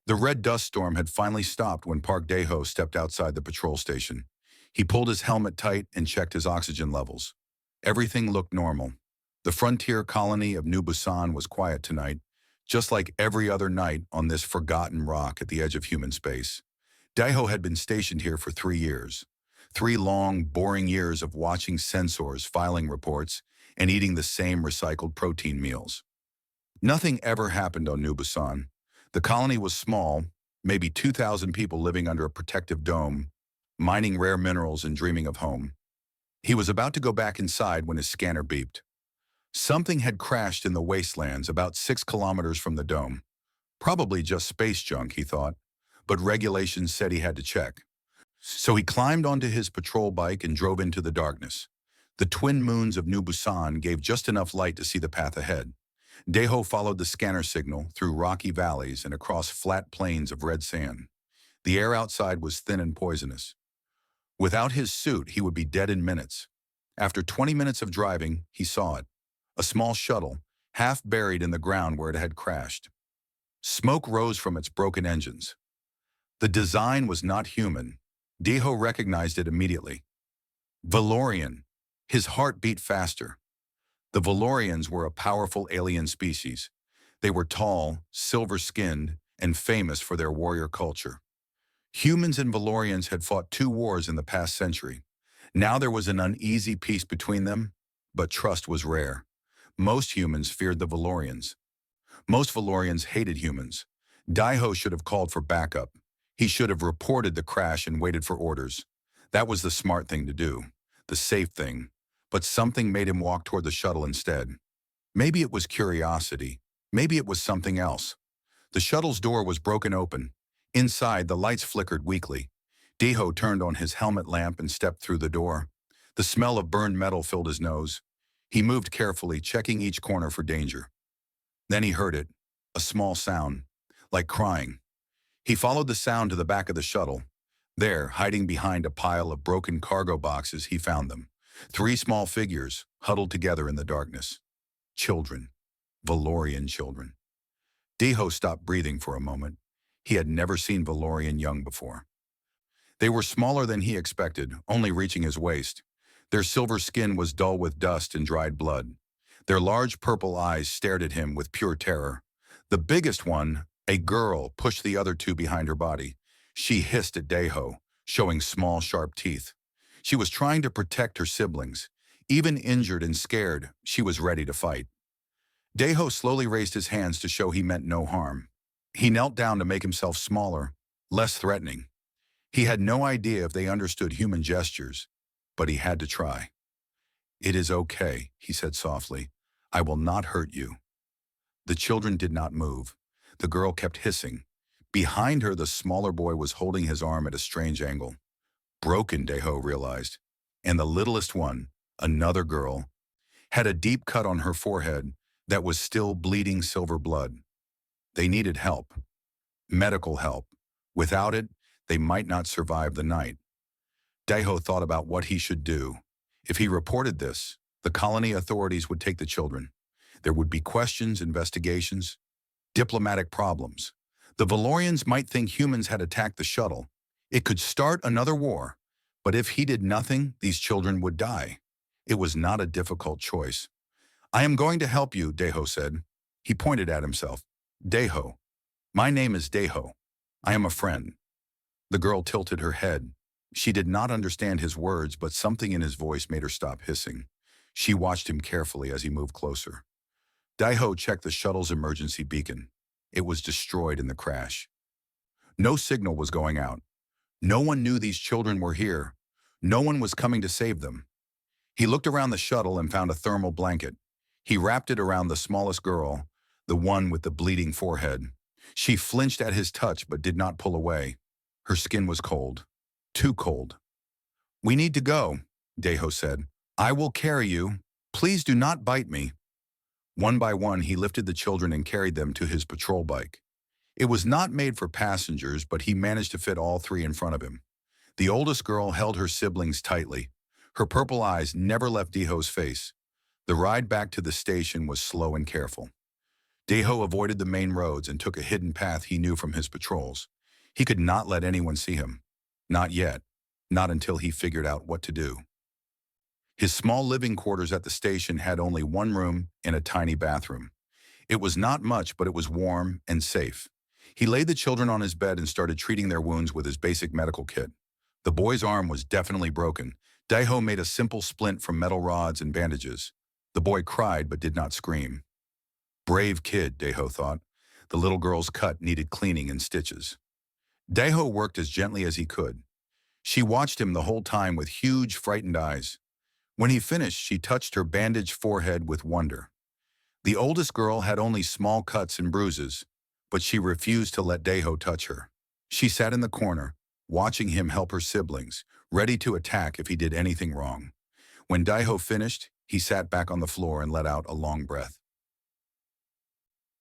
The red dust storm had finally stopped when Park Dae-ho stepped outside the patrol station. He pulled his helmet tight and checked his oxygen levels. Everything looked normal. The frontier colony of New Busan was quiet tonight, just like every other night on this forgotten rock at the edge of human space. Dae-ho had been stationed here for 3 years. 3 long, boring years of watching sensors, filing reports, and eating the same recycled protein meals. Nothing ever happened on New Busan. The colony was small, maybe 2,000 people living under a protective dome, mining rare minerals and dreaming of home. He was about to go back inside when his scanner beeped. Something had crashed in the wastelands about 6 kilometers from the dome. Probably just space junk, he thought, but regulations said he had to check. So he climbed onto his patrol bike and drove into the darkness. The twin moons of New Busan gave just enough light to see the path ahead. Dae-ho followed the scanner signal through rocky valleys and across flat plains of red sand. The air outside was thin and poisonous. Without his suit, he would be dead in minutes. After 20 minutes of driving, he saw it. A small shuttle, half buried in the ground where it had crashed. Smoke rose from its broken engines. The design was not human. Dae-ho recognized it immediately. Valorian. His heart beat faster. The Valorians were a powerful alien species. They were tall, silver-skinned, and famous for their warrior culture. Humans and Valorians had fought 2 wars in the past century. Now there was an uneasy peace between them, but trust was rare. Most humans feared the Valorians. Most Valorians hated humans. Dae-ho should have called for backup. He should have reported the crash and waited for orders. That was the smart thing to do, the safe thing. But something made him walk toward the shuttle instead. Maybe it was curiosity. Maybe it was something else. The shuttle's door was broken open. Inside, the lights flickered weakly. Dae-ho turned on his helmet lamp and stepped through the door. The smell of burned metal filled his nose. He moved carefully, checking each corner for danger. Then he heard it, a small sound, like crying. He followed the sound to the back of the shuttle. There, hiding behind a pile of broken cargo boxes, he found them. 3 small figures, huddled together in the darkness. Children. Valorian children. Dae-ho stopped breathing for a moment. He had never seen Valorian young before. They were smaller than he expected, only reaching his waist. Their silver skin was dull with dust and dried blood. Their large purple eyes stared at him with pure terror. The biggest one, a girl, pushed the other 2 behind her body. She hissed at Dae-ho, showing small, sharp teeth. She was trying to protect her siblings. Even injured and scared, she was ready to fight. Dae-ho slowly raised his hands to show he meant no harm. He knelt down to make himself smaller, less threatening. He had no idea if they understood human gestures, but he had to try. "It is okay," he said softly. "I will not hurt you." The children did not move. The girl kept hissing. Behind her, the smaller boy was holding his arm at a strange angle. Broken, Dae-ho realized. And the littlest one, another girl, had a deep cut on her forehead that was still bleeding silver blood. They needed help. Medical help. Without it, they might not survive the night. Dae-ho thought about what he should do. If he reported this, the colony authorities would take the children. There would be questions, investigations, diplomatic problems. The Valorians might think humans had attacked the shuttle. It could start another war, but if he did nothing, these children would die. It was not a difficult choice. "I am going to help you," Dae-ho said. He pointed at himself. "Dae-ho. My name is Dae-ho. I am a friend." The girl tilted her head. She did not understand his words, but something in his voice made her stop hissing. She watched him carefully as he moved closer. Dae-ho checked the shuttle's emergency beacon. It was destroyed in the crash. No signal was going out. No one knew these children were here. No one was coming to save them. He looked around the shuttle and found a thermal blanket. He wrapped it around the smallest girl, the one with the bleeding forehead. She flinched at his touch but did not pull away. Her skin was cold. Too cold. "We need to go," Dae-ho said. "I will carry you. Please do not bite me." One by one, he lifted the children and carried them to his patrol bike. It was not made for passengers, but he managed to fit all 3 in front of him. The oldest girl held her siblings tightly. Her purple eyes never left Dae-ho's face. The ride back to the station was slow and careful. Daeho avoided the main roads and took a hidden path he knew from his patrols. He could not let anyone see him. Not yet. Not until he figured out what to do. His small living quarters at the station had only one room and a tiny bathroom. It was not much, but it was warm and safe. He laid the children on his bed and started treating their wounds with his basic medical kit. The boy's arm was definitely broken. Daeho made a simple splint from metal rods and bandages. The boy cried but did not scream. Brave kid, Daeho thought. The little girl's cut needed cleaning and stitches. Daeho worked as gently as he could. She watched him the whole time with huge, frightened eyes. When he finished, she touched her bandaged forehead with wonder. The oldest girl had only small cuts and bruises, but she refused to let Daeho touch her. She sat in the corner, watching him help her siblings, ready to attack if he did anything wrong. When Daeho finished, he sat back on the floor and let out a long breath.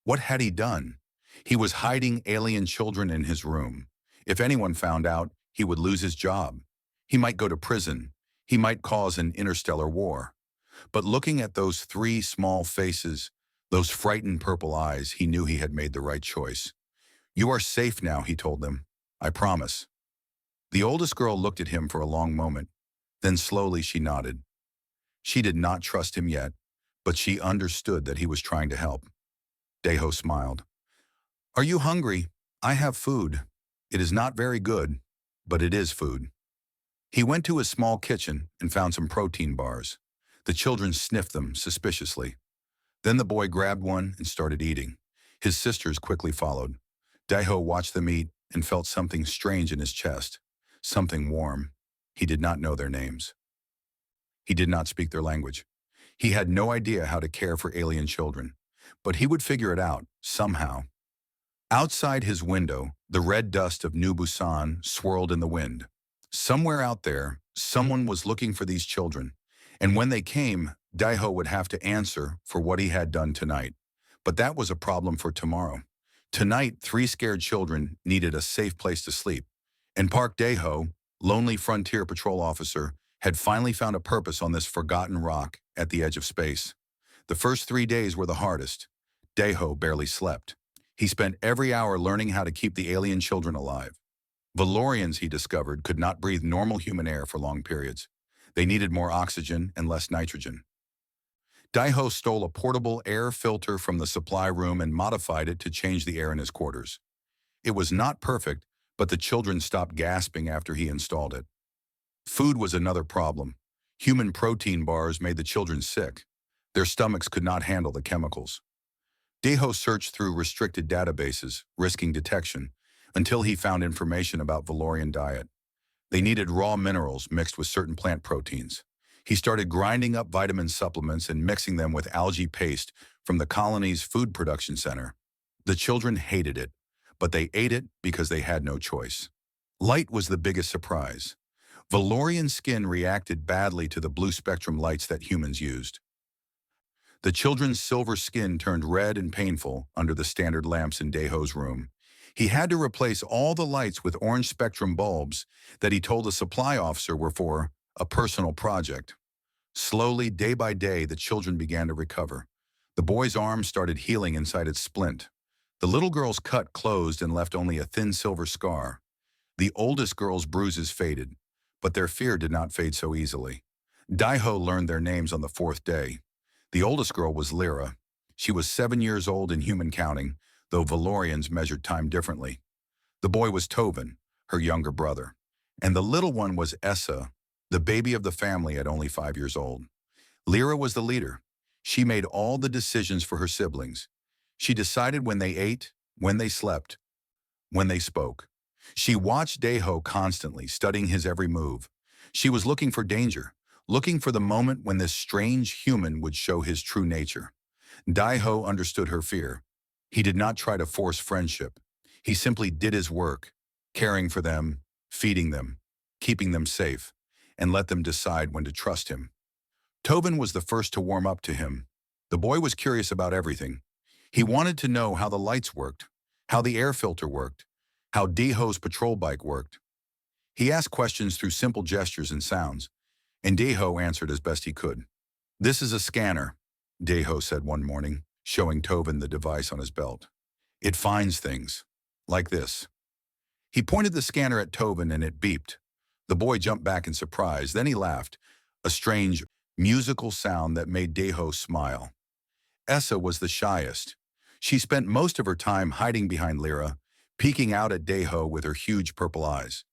What had he done? He was hiding alien children in his room. If anyone found out, he would lose his job. He might go to prison. He might cause an interstellar war. But looking at those three small faces, those frightened purple eyes, he knew he had made the right choice. "You are safe now," he told them. "I promise." The oldest girl looked at him for a long moment. Then slowly she nodded. She did not trust him yet, but she understood that he was trying to help. Daeho smiled. "Are you hungry? I have food. It is not very good, but it is food." He went to his small kitchen and found some protein bars. The children sniffed them suspiciously. Then the boy grabbed one and started eating. His sisters quickly followed. Daeho watched them eat and felt something strange in his chest, something warm. He did not know their names. He did not speak their language. He had no idea how to care for alien children, but he would figure it out somehow. Outside his window, the red dust of New Busan swirled in the wind. Somewhere out there, someone was looking for these children, and when they came, Daeho would have to answer for what he had done tonight. But that was a problem for tomorrow. Tonight, three scared children needed a safe place to sleep, and Park Daeho, lonely frontier patrol officer, had finally found a purpose on this forgotten rock at the edge of space. The first 3 days were the hardest. Daeho barely slept. He spent every hour learning how to keep the alien children alive. Valorians, he discovered, could not breathe normal human air for long periods. They needed more oxygen and less nitrogen. Daeho stole a portable air filter from the supply room and modified it to change the air in his quarters. It was not perfect, but the children stopped gasping after he installed it. Food was another problem. Human protein bars made the children sick. Their stomachs could not handle the chemicals. Daeho searched through restricted databases, risking detection, until he found information about Valorian diet. They needed raw minerals mixed with certain plant proteins. He started grinding up vitamin supplements and mixing them with algae paste from the colony's food production center. The children hated it, but they ate it because they had no choice. Light was the biggest surprise. Valorian skin reacted badly to the blue spectrum lights that humans used. The children's silver skin turned red and painful under the standard lamps in Daeho's room. He had to replace all the lights with orange spectrum bulbs that he told the supply officer were for a personal project. Slowly, day by day, the children began to recover. The boy's arm started healing inside its splint. The little girl's cut closed and left only a thin silver scar. The oldest girl's bruises faded, but their fear did not fade so easily. Daeho learned their names on the 4th day. The oldest girl was Lyra. She was 7 years old in human counting, though Valorians measured time differently. The boy was Tovin, her younger brother, and the little one was Essa, the baby of the family at only 5 years old. Lyra was the leader. She made all the decisions for her siblings. She decided when they ate, when they slept, when they spoke. She watched Daeho constantly, studying his every move. She was looking for danger, looking for the moment when this strange human would show his true nature. Daeho understood her fear. He did not try to force friendship. He simply did his work, caring for them, feeding them, keeping them safe, and let them decide when to trust him. Tovin was the first to warm up to him. The boy was curious about everything. He wanted to know how the lights worked, how the air filter worked, how Daeho's patrol bike worked. He asked questions through simple gestures and sounds, and Daeho answered as best he could. "This is a scanner," Daeho said one morning, showing Tovin the device on his belt. It finds things. Like this. He pointed the scanner at Tovin and it beeped. The boy jumped back in surprise. Then he laughed, a strange, musical sound that made Deho smile. Essa was the shyest. She spent most of her time hiding behind Lyra, peeking out at Deho with her huge purple eyes.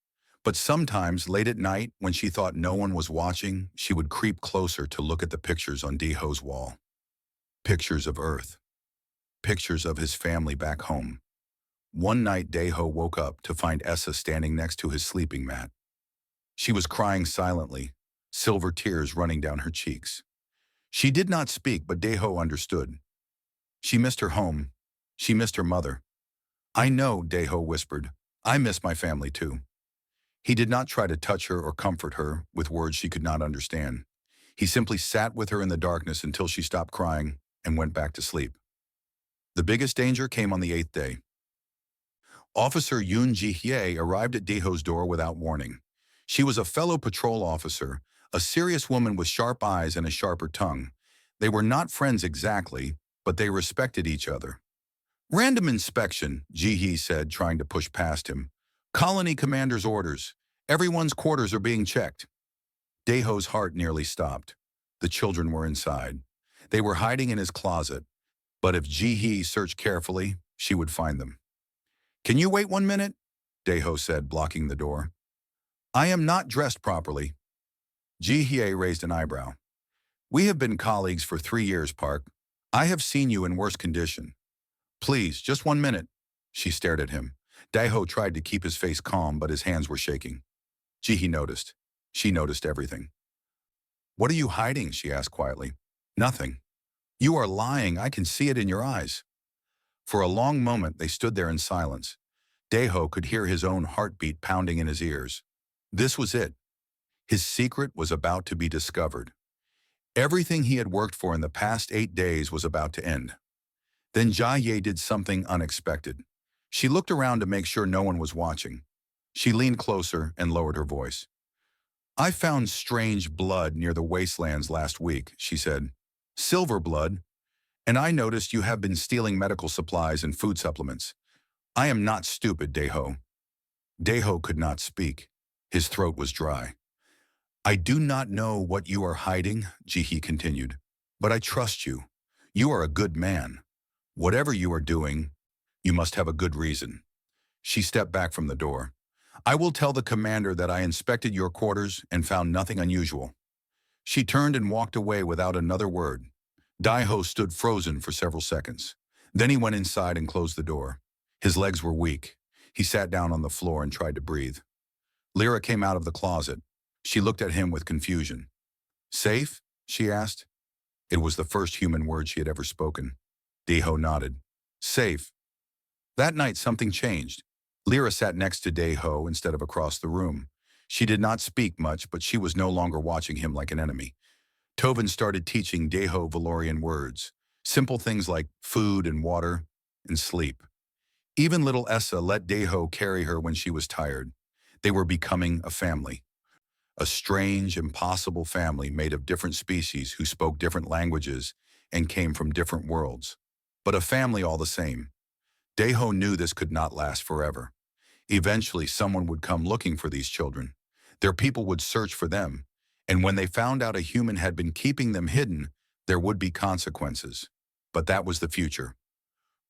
But sometimes, late at night, when she thought no one was watching, she would creep closer to look at the pictures on Deho's wall. Pictures of Earth. Pictures of his family back home. One night, Deho woke up to find Essa standing next to his sleeping mat. She was crying silently, silver tears running down her cheeks. She did not speak, but Deho understood. She missed her home. She missed her mother. I know, Deho whispered. I miss my family too. He did not try to touch her or comfort her with words she could not understand. He simply sat with her in the darkness until she stopped crying and went back to sleep. The biggest danger came on the 8th day. Officer Yoon Ji-hye arrived at Deho's door without warning. She was a fellow patrol officer, a serious woman with sharp eyes and a sharper tongue. They were not friends exactly, but they respected each other. Random inspection, Ji-hye said, trying to push past him. Colony commander's orders. Everyone's quarters are being checked. Deho's heart nearly stopped. The children were inside. They were hiding in his closet, but if Ji-hye searched carefully, she would find them. Can you wait 1 minute? Deho said, blocking the door. I am not dressed properly. Ji-hye raised an eyebrow. We have been colleagues for 3 years, Park. I have seen you in worse condition. Please, just 1 minute. She stared at him. Deho tried to keep his face calm, but his hands were shaking. Ji-hye noticed. She noticed everything. What are you hiding? She asked quietly. Nothing. You are lying. I can see it in your eyes. For a long moment, they stood there in silence. Deho could hear his own heartbeat pounding in his ears. This was it. His secret was about to be discovered. Everything he had worked for in the past 8 days was about to end. Then Jia did something unexpected. She looked around to make sure no one was watching. She leaned closer and lowered her voice. I found strange blood near the wastelands last week, she said. Silver blood. And I noticed you have been stealing medical supplies and food supplements. I am not stupid, Deho. Deho could not speak. His throat was dry. I do not know what you are hiding, Ji-hye continued, but I trust you. You are a good man. Whatever you are doing, you must have a good reason. She stepped back from the door. I will tell the commander that I inspected your quarters and found nothing unusual. She turned and walked away without another word. Deho stood frozen for several seconds. Then he went inside and closed the door. His legs were weak. He sat down on the floor and tried to breathe. Lyra came out of the closet. She looked at him with confusion. Safe? She asked. It was the first human word she had ever spoken. Deho nodded. Safe. That night something changed. Lyra sat next to Deho instead of across the room. She did not speak much, but she was no longer watching him like an enemy. Tovin started teaching Deho Valorian words, simple things like food and water and sleep. Even little Essa let Deho carry her when she was tired. They were becoming a family. A strange, impossible family made of different species who spoke different languages and came from different worlds. But a family all the same. Deho knew this could not last forever. Eventually, someone would come looking for these children. Their people would search for them. And when they found out a human had been keeping them hidden, there would be consequences. But that was the future.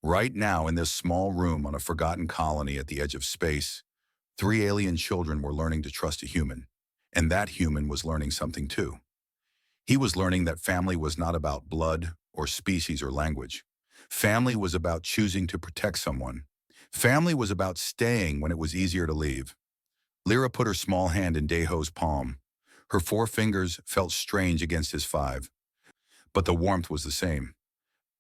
Right now, in this small room on a forgotten colony at the edge of space, 3 alien children were learning to trust a human. And that human was learning something too. He was learning that family was not about blood or species or language. Family was about choosing to protect someone. Family was about staying when it was easier to leave. Lyra put her small hand in Deho's palm. Her 4 fingers felt strange against his 5. But the warmth was the same.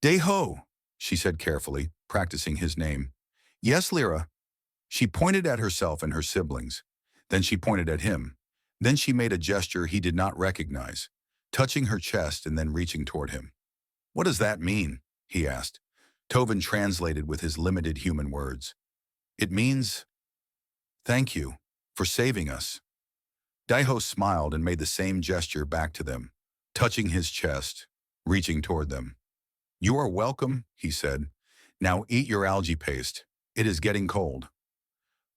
Deho, she said carefully, practicing his name. Yes, Lyra. She pointed at herself and her siblings. Then she pointed at him. Then she made a gesture he did not recognize, touching her chest and then reaching toward him. What does that mean? He asked. Tovin translated with his limited human words. It means, thank you for saving us. Deho smiled and made the same gesture back to them, touching his chest, reaching toward them. You are welcome, he said. Now eat your algae paste. It is getting cold.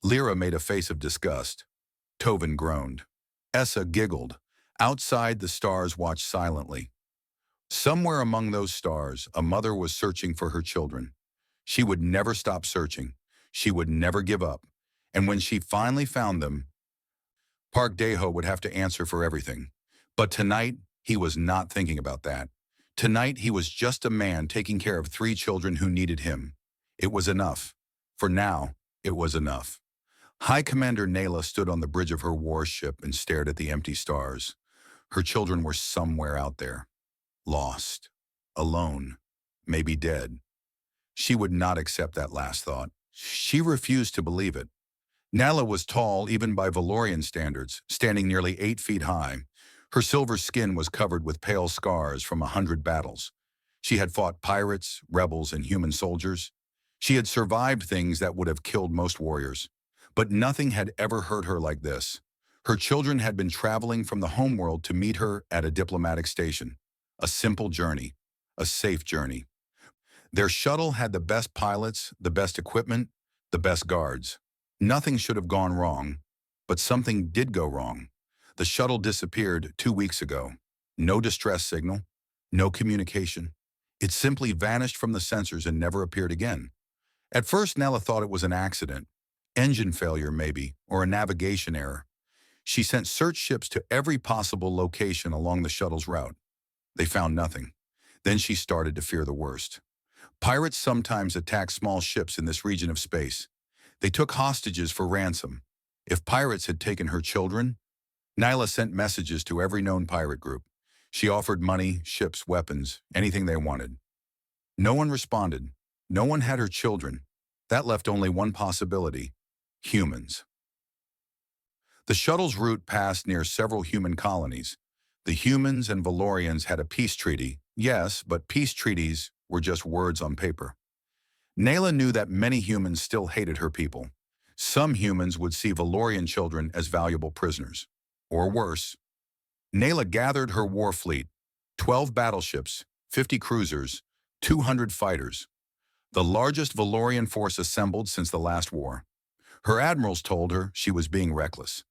Lyra made a face of disgust. Tovin groaned. Essa giggled. Outside, the stars watched silently. Somewhere among those stars, a mother was searching for her children. She would never stop searching. She would never give up. And when she finally found them, Park Daeho would have to answer for everything. But tonight, he was not thinking about that. Tonight, he was just a man taking care of 3 children who needed him. It was enough. For now, it was enough. High Commander Nayla stood on the bridge of her warship and stared at the empty stars. Her children were somewhere out there. Lost. Alone. Maybe dead. She would not accept that last thought. She refused to believe it. Nala was tall even by Valorian standards, standing nearly 8 feet high. Her silver skin was covered with pale scars from 100 battles. She had fought pirates, rebels, and human soldiers. She had survived things that would have killed most warriors. But nothing had ever hurt her like this. Her children had been traveling from the homeworld to meet her at a diplomatic station. A simple journey. A safe journey. Their shuttle had the best pilots, the best equipment, the best guards. Nothing should have gone wrong, but something did go wrong. The shuttle disappeared 2 weeks ago. No distress signal, no communication. It simply vanished from the sensors and never appeared again. At first, Nella thought it was an accident. Engine failure, maybe, or a navigation error. She sent search ships to every possible location along the shuttle's route. They found nothing. Then she started to fear the worst. Pirates sometimes attack small ships in this region of space. They took hostages for ransom. If pirates had taken her children, Nyla sent messages to every known pirate group. She offered money, ships, weapons, anything they wanted. No one responded. No one had her children. That left only one possibility: humans. The shuttle's route passed near several human colonies. The humans and Valorians had a peace treaty, yes, but peace treaties were just words on paper. Nayla knew that many humans still hated her people. Some humans would see Valorian children as valuable prisoners. Or worse. Nayla gathered her war fleet, 12 battleships, 50 cruisers, 200 fighters, the largest Valorian force assembled since the last war. Her admirals told her she was being reckless.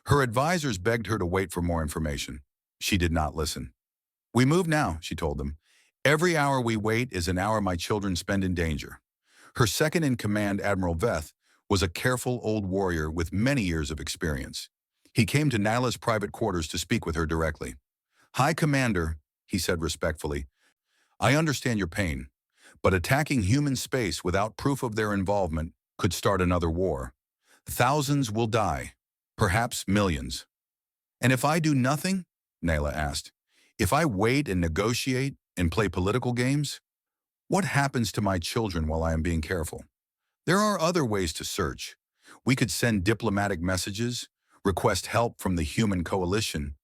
Her advisors begged her to wait for more information. She did not listen. "We move now," she told them. "Every hour we wait is an hour my children spend in danger." Her second-in-command, Admiral Veth, was a careful old warrior with many years of experience. He came to Nyla's private quarters to speak with her directly. "High Commander," he said respectfully, "I understand your pain, but attacking human space without proof of their involvement could start another war. Thousands will die, perhaps millions." "And if I do nothing?" Nyla asked. "If I wait and negotiate and play political games? What happens to my children while I am being careful? There are other ways to search. We could send diplomatic messages, request help from the human coalition."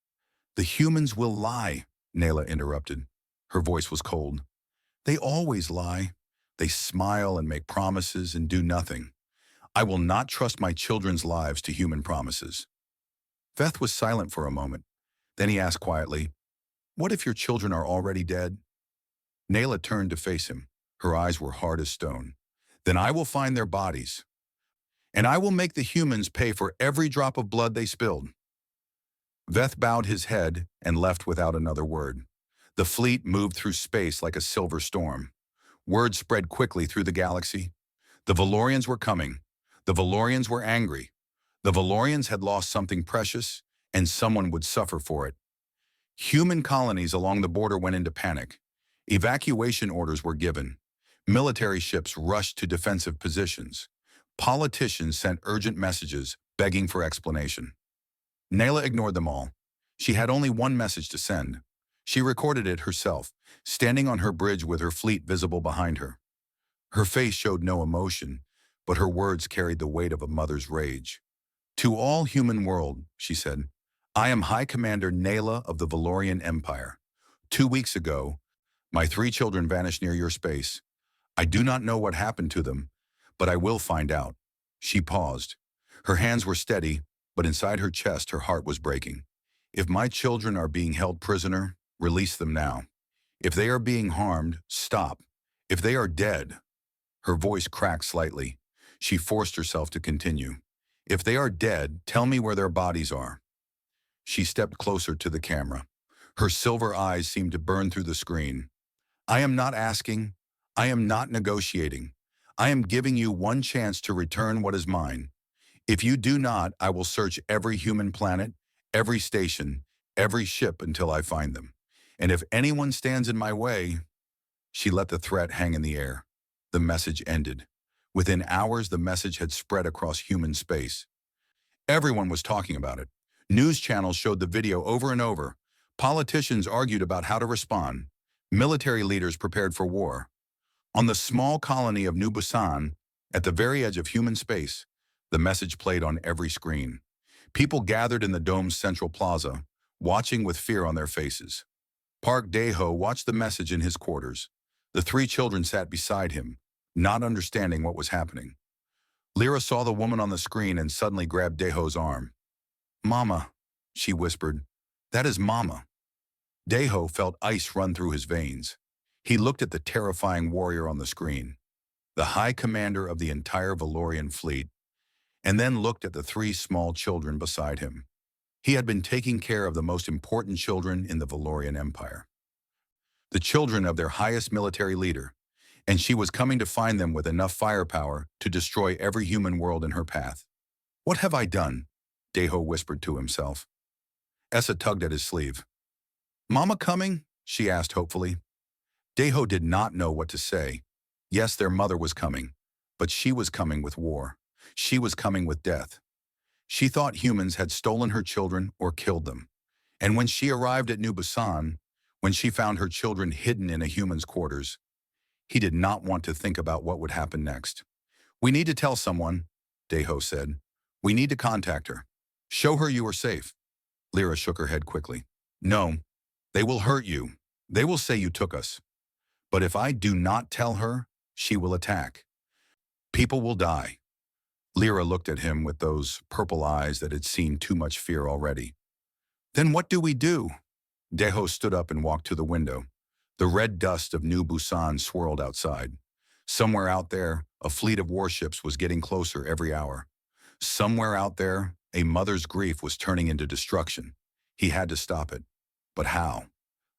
"The humans will lie," Nayla interrupted. Her voice was cold. "They always lie. They smile and make promises and do nothing. I will not trust my children's lives to human promises." Veth was silent for a moment. Then he asked quietly, "What if your children are already dead?" Nayla turned to face him. Her eyes were hard as stone. "Then I will find their bodies. And I will make the humans pay for every drop of blood they spilled." Veth bowed his head and left without another word. The fleet moved through space like a silver storm. Word spread quickly through the galaxy. The Valorians were coming. The Valorians were angry. The Valorians had lost something precious, and someone would suffer for it. Human colonies along the border went into panic. Evacuation orders were given. Military ships rushed to defensive positions. Politicians sent urgent messages begging for explanation. Nayla ignored them all. She had only one message to send. She recorded it herself, standing on her bridge with her fleet visible behind her. Her face showed no emotion, but her words carried the weight of a mother's rage. "To all human world," she said, "I am High Commander Nayla of the Valorian Empire. 2 weeks ago, my 3 children vanished near your space. I do not know what happened to them, but I will find out." She paused. Her hands were steady, but inside her chest her heart was breaking. "If my children are being held prisoner, release them now. If they are being harmed, stop. If they are dead, her voice cracked slightly. She forced herself to continue. If they are dead, tell me where their bodies are. She stepped closer to the camera. Her silver eyes seemed to burn through the screen. I am not asking. I am not negotiating. I am giving you one chance to return what is mine. If you do not, I will search every human planet, every station, every ship until I find them. And if anyone stands in my way, she let the threat hang in the air. The message ended. Within hours, the message had spread across human space. Everyone was talking about it. News channels showed the video over and over. Politicians argued about how to respond. Military leaders prepared for war. On the small colony of New Busan, at the very edge of human space, the message played on every screen. People gathered in the dome's central plaza, watching with fear on their faces. Park Dae-ho watched the message in his quarters. The three children sat beside him, not understanding what was happening. Lyra saw the woman on the screen and suddenly grabbed Dae-ho's arm. Mama, she whispered. That is Mama. Dae-ho felt ice run through his veins. He looked at the terrifying warrior on the screen, the high commander of the entire Valorian fleet, and then looked at the three small children beside him. He had been taking care of the most important children in the Valorian Empire, the children of their highest military leader, and she was coming to find them with enough firepower to destroy every human world in her path. What have I done? Dae-ho whispered to himself. Essa tugged at his sleeve. Mama coming? She asked hopefully. Dae-ho did not know what to say. Yes, their mother was coming, but she was coming with war. She was coming with death. She thought humans had stolen her children or killed them. And when she arrived at New Busan, when she found her children hidden in a human's quarters, he did not want to think about what would happen next. We need to tell someone, Dae-ho said. We need to contact her. Show her you are safe. Lyra shook her head quickly. No, they will hurt you. They will say you took us. But if I do not tell her, she will attack. People will die. Lyra looked at him with those purple eyes that had seen too much fear already. Then what do we do? Dae-ho stood up and walked to the window. The red dust of New Busan swirled outside. Somewhere out there, a fleet of warships was getting closer every hour. Somewhere out there, a mother's grief was turning into destruction. He had to stop it. But how?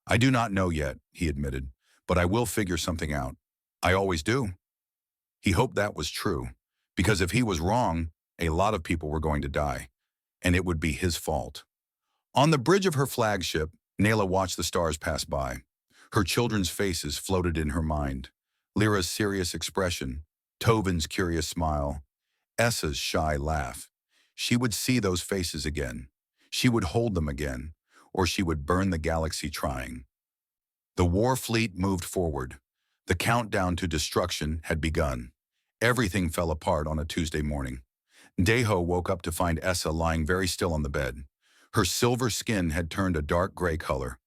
I do not know yet, he admitted, but I will figure something out. I always do. He hoped that was true, because if he was wrong, a lot of people were going to die, and it would be his fault. On the bridge of her flagship, Nayla watched the stars pass by. Her children's faces floated in her mind. Lyra's serious expression, Tovin's curious smile, Essa's shy laugh. She would see those faces again. She would hold them again, or she would burn the galaxy trying. The war fleet moved forward. The countdown to destruction had begun. Everything fell apart on a Tuesday morning. Dae-ho woke up to find Essa lying very still on the bed. Her silver skin had turned a dark gray color.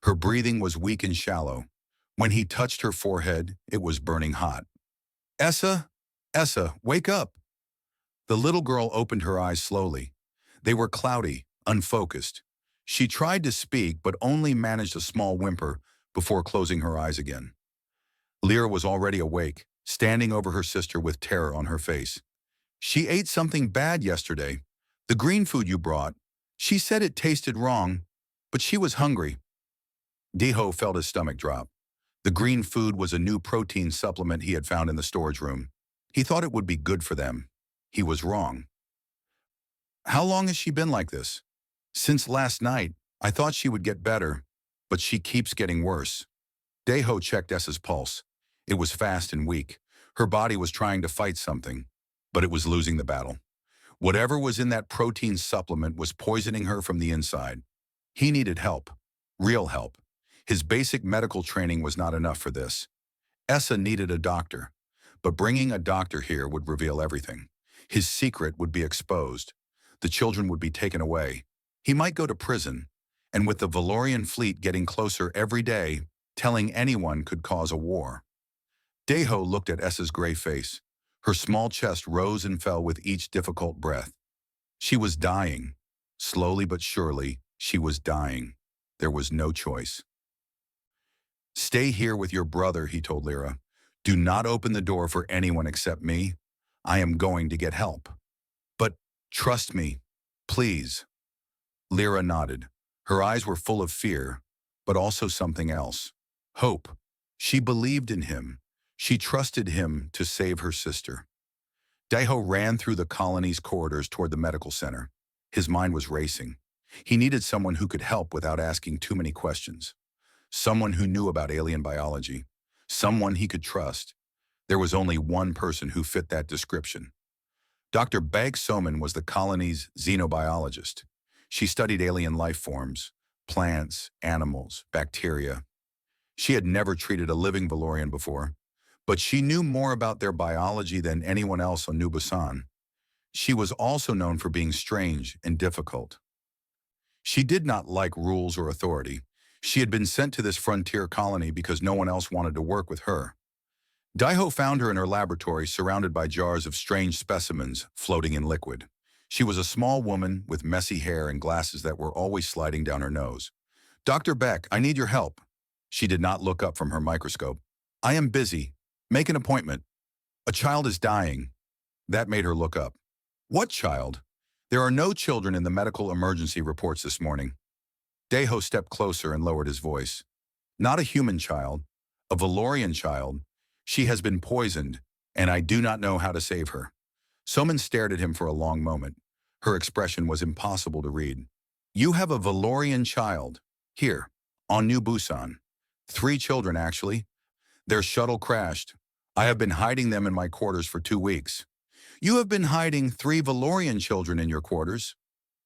Her breathing was weak and shallow. When he touched her forehead, it was burning hot. Essa, Essa, wake up! The little girl opened her eyes slowly. They were cloudy, unfocused. She tried to speak, but only managed a small whimper before closing her eyes again. Lyra was already awake, standing over her sister with terror on her face. She ate something bad yesterday. The green food you brought. She said it tasted wrong, but she was hungry. Dae-ho felt his stomach drop. The green food was a new protein supplement he had found in the storage room. He thought it would be good for them. He was wrong. How long has she been like this? Since last night. I thought she would get better, but she keeps getting worse. Dae-ho checked Essa's pulse. It was fast and weak. Her body was trying to fight something, but it was losing the battle. Whatever was in that protein supplement was poisoning her from the inside. He needed help. Real help. His basic medical training was not enough for this. Essa needed a doctor, but bringing a doctor here would reveal everything. His secret would be exposed. The children would be taken away. He might go to prison, and with the Valorian fleet getting closer every day, telling anyone could cause a war. Dae-ho looked at Essa's gray face. Her small chest rose and fell with each difficult breath. She was dying. Slowly but surely, she was dying. There was no choice. Stay here with your brother, he told Lyra. Do not open the door for anyone except me. I am going to get help. But trust me, please. Lyra nodded. Her eyes were full of fear, but also something else. Hope. She believed in him. She trusted him to save her sister. Daiho ran through the colony's corridors toward the medical center. His mind was racing. He needed someone who could help without asking too many questions. Someone who knew about alien biology. Someone he could trust. There was only one person who fit that description. Dr. Bag Soman was the colony's xenobiologist. She studied alien life forms, plants, animals, bacteria. She had never treated a living Valorian before, but she knew more about their biology than anyone else on New Busan. She was also known for being strange and difficult. She did not like rules or authority. She had been sent to this frontier colony because no one else wanted to work with her. Daiho found her in her laboratory surrounded by jars of strange specimens floating in liquid. She was a small woman with messy hair and glasses that were always sliding down her nose. Dr. Beck, I need your help. She did not look up from her microscope. I am busy. Make an appointment. A child is dying. That made her look up. What child? There are no children in the medical emergency reports this morning. Daiho stepped closer and lowered his voice. Not a human child. A Valorian child. She has been poisoned, and I do not know how to save her. Soman stared at him for a long moment. Her expression was impossible to read. You have a Valorian child. Here, on New Busan. 3 children, actually. Their shuttle crashed. I have been hiding them in my quarters for 2 weeks. You have been hiding 3 Valorian children in your quarters?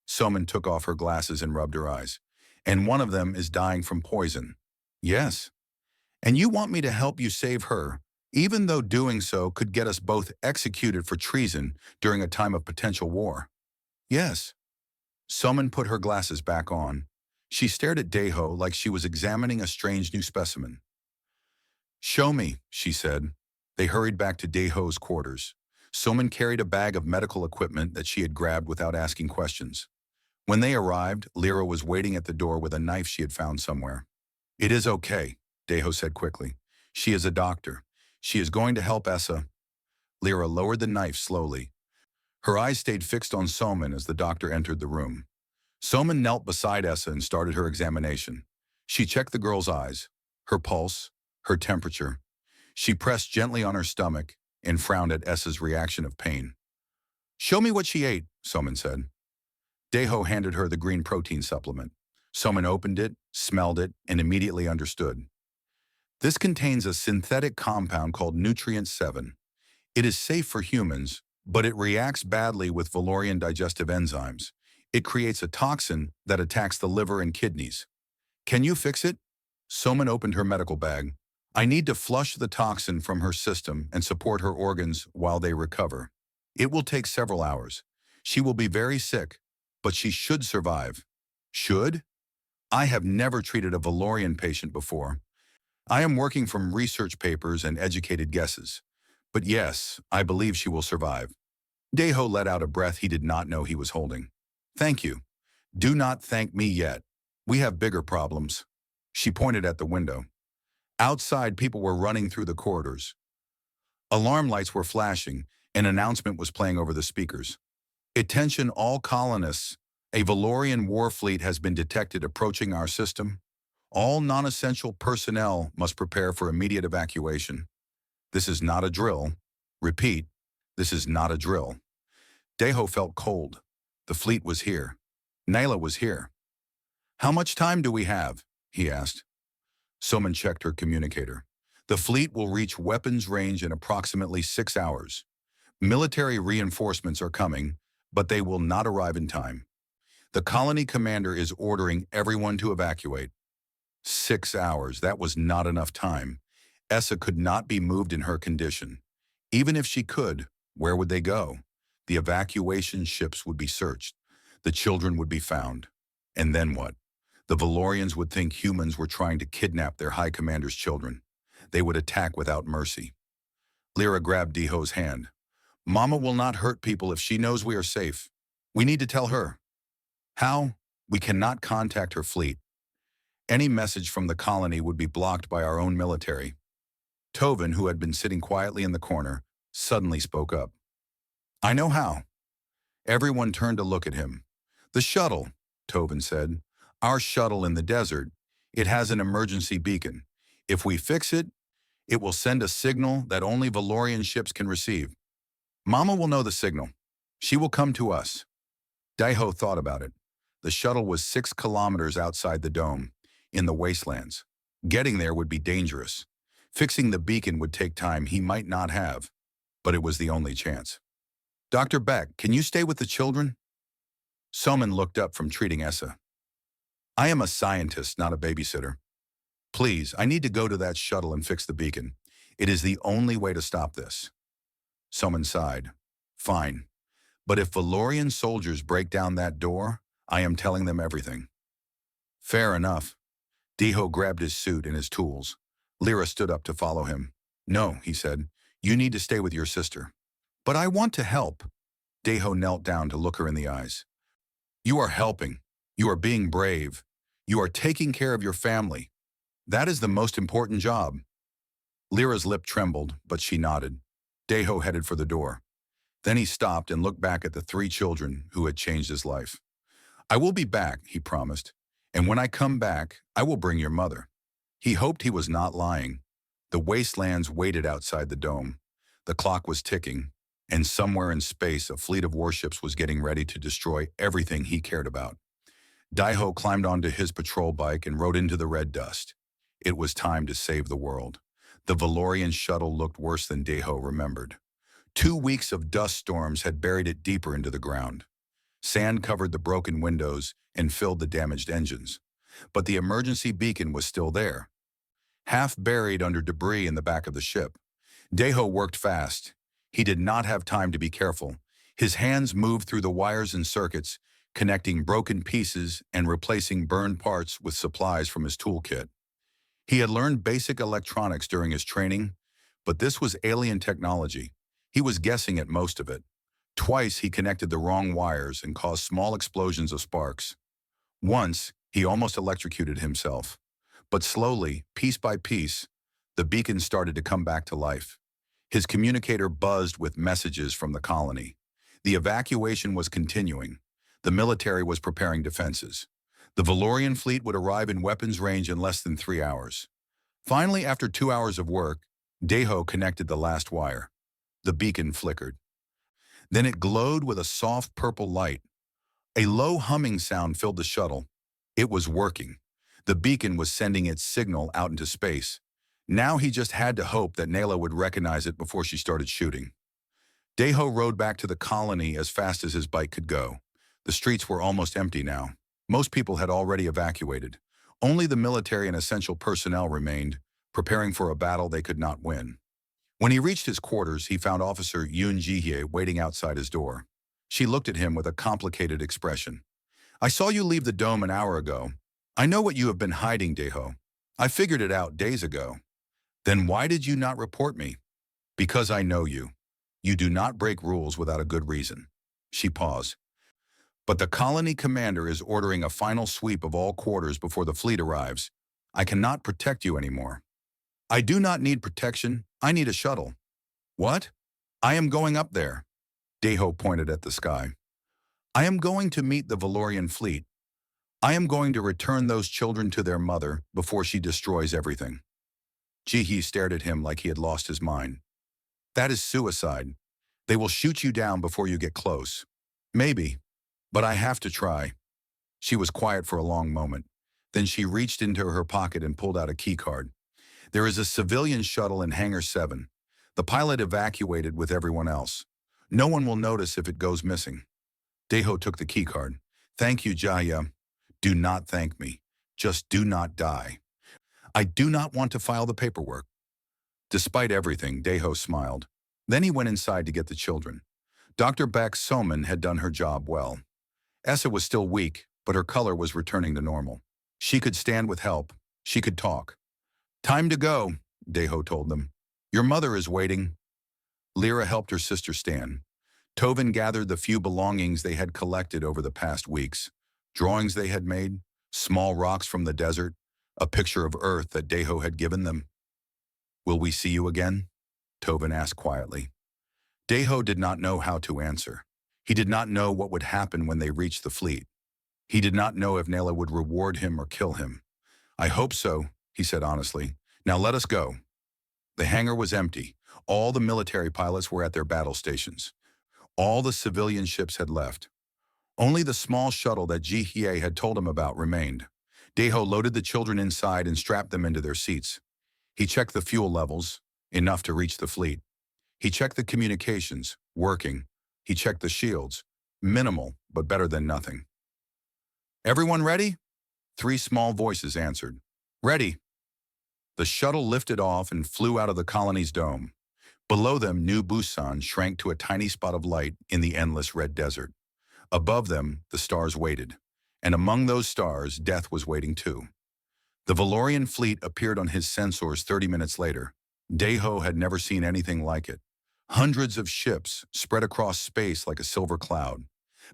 Soman took off her glasses and rubbed her eyes. And one of them is dying from poison. Yes. And you want me to help you save her, even though doing so could get us both executed for treason during a time of potential war. Yes. Soman put her glasses back on. She stared at Daiho like she was examining a strange new specimen. Show me, she said. They hurried back to Daiho's quarters. Soman carried a bag of medical equipment that she had grabbed without asking questions. When they arrived, Lyra was waiting at the door with a knife she had found somewhere. It is okay, Daiho said quickly. She is a doctor. She is going to help Essa. Lyra lowered the knife slowly. Her eyes stayed fixed on Soman as the doctor entered the room. Soman knelt beside Essa and started her examination. She checked the girl's eyes, her pulse, her temperature. She pressed gently on her stomach and frowned at Essa's reaction of pain. Show me what she ate, Soman said. Daiho handed her the green protein supplement. Soman opened it, smelled it, and immediately understood. This contains a synthetic compound called Nutrient 7. It is safe for humans, but it reacts badly with Valorian digestive enzymes. It creates a toxin that attacks the liver and kidneys. Can you fix it? Soman opened her medical bag. I need to flush the toxin from her system and support her organs while they recover. It will take several hours. She will be very sick, but she should survive. Should? I have never treated a Valorian patient before. I am working from research papers and educated guesses. But yes, I believe she will survive. Daiho let out a breath he did not know he was holding. Thank you. Do not thank me yet. We have bigger problems. She pointed at the window. Outside, people were running through the corridors. Alarm lights were flashing. An announcement was playing over the speakers. Attention all colonists. A Valorian war fleet has been detected approaching our system. All non-essential personnel must prepare for immediate evacuation. This is not a drill. Repeat, this is not a drill. Daiho felt cold. The fleet was here. Naila was here. How much time do we have? He asked. Soman checked her communicator. The fleet will reach weapons range in approximately 6 hours. Military reinforcements are coming, but they will not arrive in time. The colony commander is ordering everyone to evacuate. 6 hours, that was not enough time. Essa could not be moved in her condition. Even if she could, where would they go? The evacuation ships would be searched. The children would be found. And then what? The Valorians would think humans were trying to kidnap their high commander's children. They would attack without mercy. Lyra grabbed Daiho's hand. Mama will not hurt people if she knows we are safe. We need to tell her. How? We cannot contact her fleet. Any message from the colony would be blocked by our own military. Tovin, who had been sitting quietly in the corner, suddenly spoke up. I know how. Everyone turned to look at him. The shuttle, Tovin said. Our shuttle in the desert. It has an emergency beacon. If we fix it, it will send a signal that only Valorian ships can receive. Mama will know the signal. She will come to us. Daiho thought about it. The shuttle was 6 kilometers outside the dome, in the wastelands. Getting there would be dangerous. Fixing the beacon would take time he might not have, but it was the only chance. Dr. Beck, can you stay with the children? Soman looked up from treating Essa. I am a scientist, not a babysitter. Please, I need to go to that shuttle and fix the beacon. It is the only way to stop this. Soman sighed. Fine. But if Valorian soldiers break down that door, I am telling them everything. Fair enough. Daiho grabbed his suit and his tools. Lyra stood up to follow him. No, he said. You need to stay with your sister. But I want to help. Daiho knelt down to look her in the eyes. You are helping. You are being brave. You are taking care of your family. That is the most important job. Lyra's lip trembled, but she nodded. Daiho headed for the door. Then he stopped and looked back at the 3 children who had changed his life. I will be back, he promised. And when I come back, I will bring your mother. He hoped he was not lying. The wastelands waited outside the dome. The clock was ticking, and somewhere in space a fleet of warships was getting ready to destroy everything he cared about. Daiho climbed onto his patrol bike and rode into the red dust. It was time to save the world. The Valorian shuttle looked worse than Daiho remembered. 2 weeks of dust storms had buried it deeper into the ground. Sand covered the broken windows and filled the damaged engines. But the emergency beacon was still there, half buried under debris in the back of the ship. Daiho worked fast. He did not have time to be careful. His hands moved through the wires and circuits, connecting broken pieces and replacing burned parts with supplies from his toolkit. He had learned basic electronics during his training, but this was alien technology. He was guessing at most of it. Twice he connected the wrong wires and caused small explosions of sparks. Once, he almost electrocuted himself. But slowly, piece by piece, the beacon started to come back to life. His communicator buzzed with messages from the colony. The evacuation was continuing. The military was preparing defenses. The Valorian fleet would arrive in weapons range in less than 3 hours. Finally, after 2 hours of work, Daiho connected the last wire. The beacon flickered. Then it glowed with a soft purple light. A low humming sound filled the shuttle. It was working. The beacon was sending its signal out into space. Now he just had to hope that Nayla would recognize it before she started shooting. Daiho rode back to the colony as fast as his bike could go. The streets were almost empty now. Most people had already evacuated. Only the military and essential personnel remained, preparing for a battle they could not win. When he reached his quarters, he found Officer Yoon Ji-hye waiting outside his door. She looked at him with a complicated expression. I saw you leave the dome an hour ago. I know what you have been hiding, Daiho. I figured it out days ago. Then why did you not report me? Because I know you. You do not break rules without a good reason. She paused. But the colony commander is ordering a final sweep of all quarters before the fleet arrives. I cannot protect you anymore. I do not need protection. I need a shuttle. What? I am going up there. Daiho pointed at the sky. I am going to meet the Valorian fleet. I am going to return those children to their mother before she destroys everything. Ji-hye stared at him like he had lost his mind. That is suicide. They will shoot you down before you get close. Maybe, but I have to try. She was quiet for a long moment. Then she reached into her pocket and pulled out a key card. There is a civilian shuttle in Hangar 7. The pilot evacuated with everyone else. No one will notice if it goes missing. Daiho took the key card. Thank you, Jaya. Do not thank me. Just do not die. I do not want to file the paperwork. Despite everything, Daiho smiled. Then he went inside to get the children. Dr. Beck Soman had done her job well. Essa was still weak, but her color was returning to normal. She could stand with help. She could talk. Time to go, Daiho told them. Your mother is waiting. Lyra helped her sister stand. Tovin gathered the few belongings they had collected over the past weeks. Drawings they had made, small rocks from the desert, a picture of Earth that Deho had given them. Will we see you again? Tovin asked quietly. Deho did not know how to answer. He did not know what would happen when they reached the fleet. He did not know if Nayla would reward him or kill him. I hope so, he said honestly. Now let us go. The hangar was empty. All the military pilots were at their battle stations. All the civilian ships had left. Only the small shuttle that Jihye had told him about remained. Deho loaded the children inside and strapped them into their seats. He checked the fuel levels, enough to reach the fleet. He checked the communications, working. He checked the shields, minimal, but better than nothing. Everyone ready? 3 small voices answered. Ready. The shuttle lifted off and flew out of the colony's dome. Below them, New Busan shrank to a tiny spot of light in the endless red desert. Above them, the stars waited. And among those stars, death was waiting too. The Valorian fleet appeared on his sensors 30 minutes later. Deho had never seen anything like it. Hundreds of ships spread across space like a silver cloud.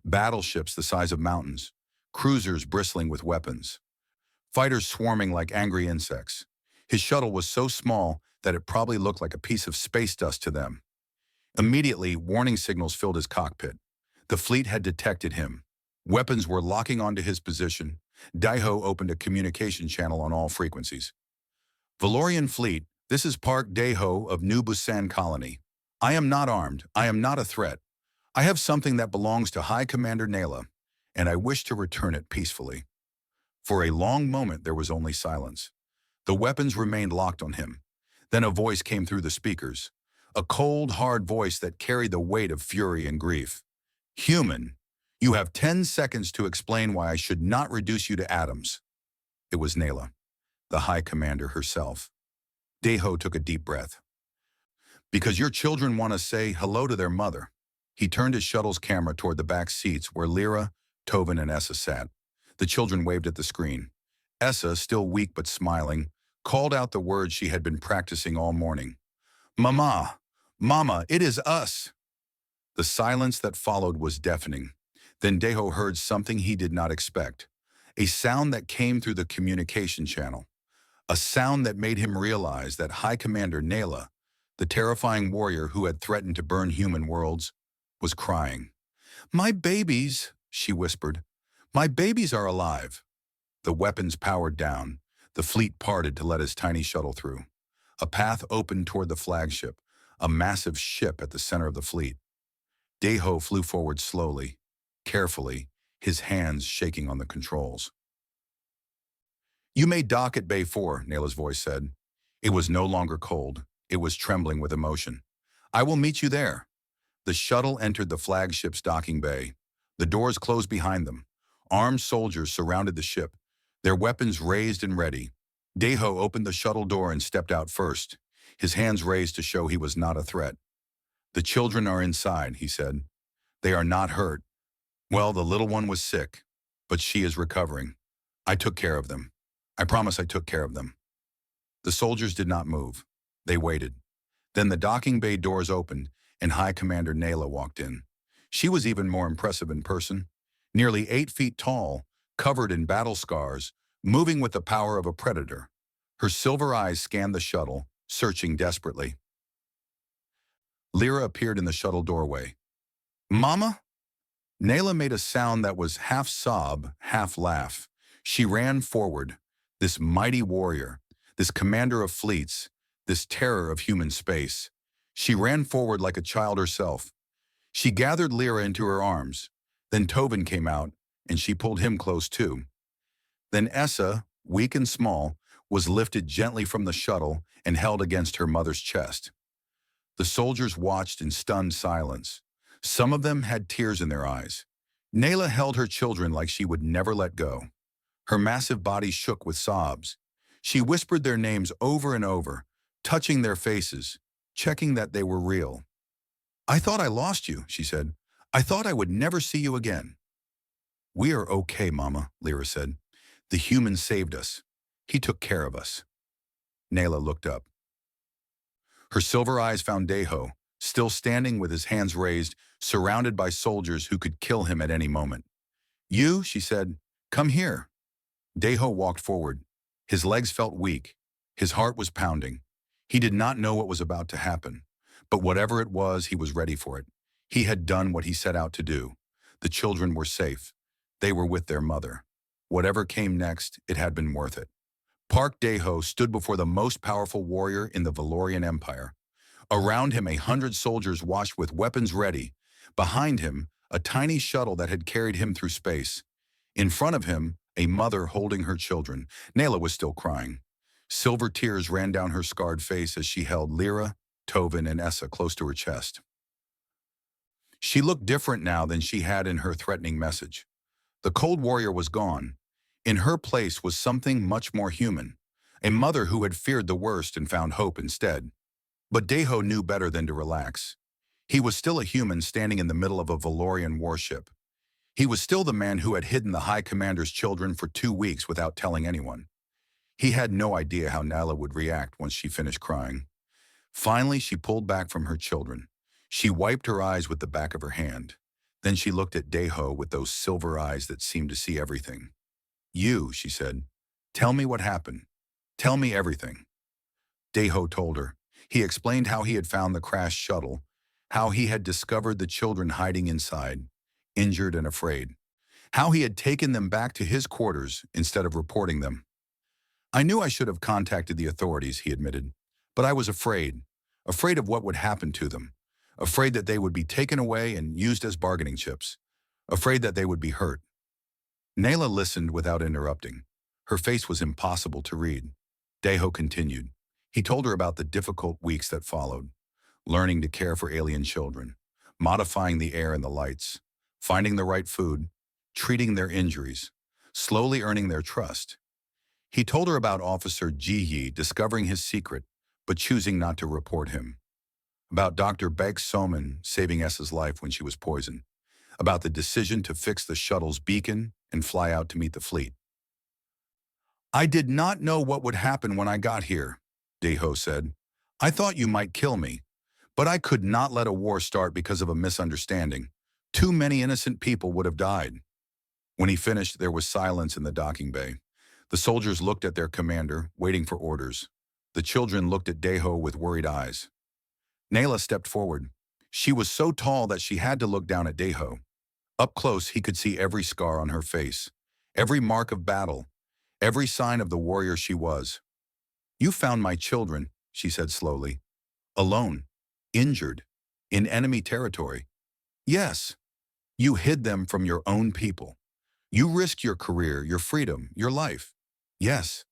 Battleships the size of mountains. Cruisers bristling with weapons. Fighters swarming like angry insects. His shuttle was so small that it probably looked like a piece of space dust to them. Immediately, warning signals filled his cockpit. The fleet had detected him. Weapons were locking onto his position. Deho opened a communication channel on all frequencies. Valorian fleet, this is Park Deho of New Busan Colony. I am not armed. I am not a threat. I have something that belongs to High Commander Nayla, and I wish to return it peacefully. For a long moment, there was only silence. The weapons remained locked on him. Then a voice came through the speakers. A cold, hard voice that carried the weight of fury and grief. Human, you have 10 seconds to explain why I should not reduce you to atoms. It was Nayla, the High Commander herself. Deho took a deep breath. Because your children want to say hello to their mother. He turned his shuttle's camera toward the back seats where Lyra, Tovin, and Essa sat. The children waved at the screen. Essa, still weak but smiling, called out the words she had been practicing all morning. Mama, Mama, it is us. The silence that followed was deafening. Then Deho heard something he did not expect. A sound that came through the communication channel. A sound that made him realize that High Commander Nayla, the terrifying warrior who had threatened to burn human worlds, was crying. My babies, she whispered. My babies are alive. The weapons powered down. The fleet parted to let his tiny shuttle through. A path opened toward the flagship, a massive ship at the center of the fleet. Deho flew forward slowly, carefully, his hands shaking on the controls. You may dock at Bay 4, Nayla's voice said. It was no longer cold. It was trembling with emotion. I will meet you there. The shuttle entered the flagship's docking bay. The doors closed behind them. Armed soldiers surrounded the ship, their weapons raised and ready. Deho opened the shuttle door and stepped out first, his hands raised to show he was not a threat. The children are inside, he said. They are not hurt. Well, the little one was sick, but she is recovering. I took care of them. I promise I took care of them. The soldiers did not move. They waited. Then the docking bay doors opened, and High Commander Nayla walked in. She was even more impressive in person. Nearly 8 feet tall, covered in battle scars, moving with the power of a predator. Her silver eyes scanned the shuttle, searching desperately. Lyra appeared in the shuttle doorway. Mama? Nayla made a sound that was half sob, half laugh. She ran forward, this mighty warrior, this commander of fleets, this terror of human space. She ran forward like a child herself. She gathered Lyra into her arms. Then Tovin came out, and she pulled him close too. Then Essa, weak and small, was lifted gently from the shuttle and held against her mother's chest. The soldiers watched in stunned silence. Some of them had tears in their eyes. Nayla held her children like she would never let go. Her massive body shook with sobs. She whispered their names over and over, touching their faces, checking that they were real. I thought I lost you, she said. I thought I would never see you again. We are okay, Mama, Lyra said. The human saved us. He took care of us. Nayla looked up. Her silver eyes found Deho, still standing with his hands raised, surrounded by soldiers who could kill him at any moment. You, she said, come here. Deho walked forward. His legs felt weak. His heart was pounding. He did not know what was about to happen. But whatever it was, he was ready for it. He had done what he set out to do. The children were safe. They were with their mother. Whatever came next, it had been worth it. Park Dae-ho stood before the most powerful warrior in the Valorian Empire. Around him, 100 soldiers watched with weapons ready. Behind him, a tiny shuttle that had carried him through space. In front of him, a mother holding her children. Nayla was still crying. Silver tears ran down her scarred face as she held Lyra, Tovin, and Essa close to her chest. She looked different now than she had in her threatening message. The cold warrior was gone. In her place was something much more human, a mother who had feared the worst and found hope instead. But Dae-ho knew better than to relax. He was still a human standing in the middle of a Valorian warship. He was still the man who had hidden the High Commander's children for 2 weeks without telling anyone. He had no idea how Nayla would react once she finished crying. Finally, she pulled back from her children. She wiped her eyes with the back of her hand. Then she looked at Dae-ho with those silver eyes that seemed to see everything. "You," she said. "Tell me what happened. Tell me everything." Dae-ho told her. He explained how he had found the crashed shuttle, how he had discovered the children hiding inside, injured and afraid, how he had taken them back to his quarters instead of reporting them. "I knew I should have contacted the authorities," he admitted, "but I was afraid of what would happen to them, afraid that they would be taken away and used as bargaining chips, afraid that they would be hurt." Nayla listened without interrupting. Her face was impossible to read. Dae-ho continued. He told her about the difficult weeks that followed, learning to care for alien children, modifying the air and the lights, finding the right food, treating their injuries, slowly earning their trust. He told her about Officer Ji-yi discovering his secret, but choosing not to report him, about Dr. Baek Soman saving Essa's life when she was poisoned, about the decision to fix the shuttle's beacon and fly out to meet the fleet. "I did not know what would happen when I got here," Dae-ho said. "I thought you might kill me, but I could not let a war start because of a misunderstanding. Too many innocent people would have died." When he finished, there was silence in the docking bay. The soldiers looked at their commander, waiting for orders. The children looked at Dae-ho with worried eyes. Nayla stepped forward. She was so tall that she had to look down at Dae-ho. Up close, he could see every scar on her face, every mark of battle, every sign of the warrior she was. "You found my children," she said slowly. "Alone, injured, in enemy territory. Yes, you hid them from your own people. You risked your career, your freedom, your life. Yes,